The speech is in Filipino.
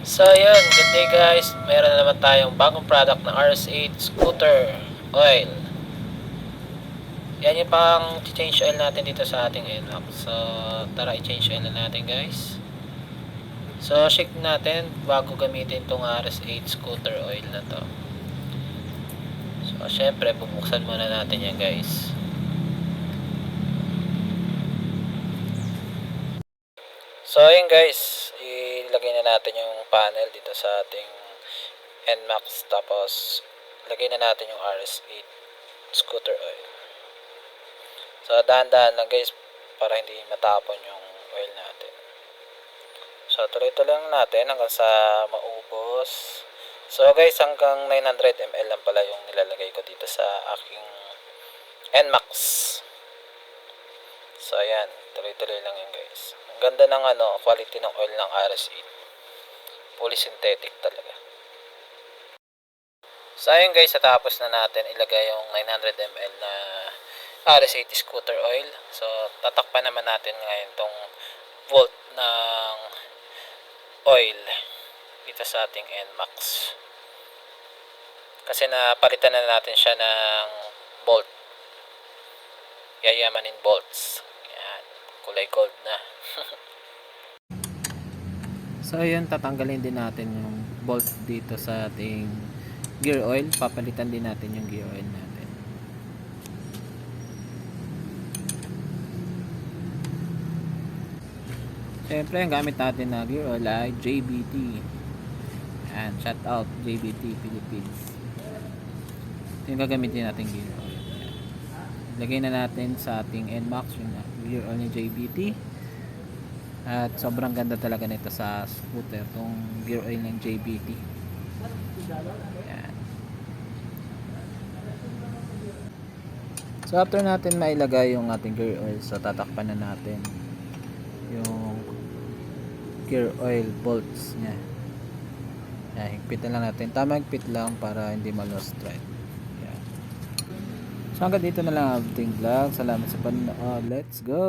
So yun, good day guys. Meron na naman tayong bagong product na RS8 scooter oil. Yan yung pang change oil natin dito sa ating NMAX. So tara i-change oil na natin guys. So shake natin bago gamitin tong RS8 scooter oil na to. So syempre bubuksan muna natin yan guys. So ayun guys, ilagay na natin yung panel dito sa ating NMAX, tapos lagay na natin yung RS8 scooter oil. So dahan-dahan lang guys para hindi matapon yung oil natin. So tuloy-tuloy lang natin hanggang sa maubos. So guys, hanggang 900 ml lang pala yung nilalagay ko dito sa aking NMAX. So ayan, tuloy-tuloy lang yun guys. Ang ganda ng quality ng oil ng RS8. Fully synthetic talaga. So ayun guys, natapos na natin ilagay yung 900 ml na RS80 scooter oil. So tatakpan naman natin ngayon tong volt ng oil dito sa ating NMAX. Kasi napalitan na natin siya ng bolt. Yayamanin bolts. Yan, kulay gold na. So ayun, tatanggalin din natin yung bolt dito sa ating gear oil. Papalitan din natin yung gear oil natin. Siyempre ang gamit natin na gear oil ay JBT. And shout out JBT Philippines. Ito yung gagamitin natin gear oil. Lagay na natin sa ating NMAX yung gear oil ni JBT. At sobrang ganda talaga nito sa scooter, tong gear oil ng JBT. Yan. So after natin mailagay yung ating gear oil, so tatakpan na natin yung gear oil bolts nya. Yan, higpit na lang natin. Tama higpit lang para hindi ma-lost thread. Yan. So hanggang dito na lang ang ating vlog. Salamat sa panonood. Let's go!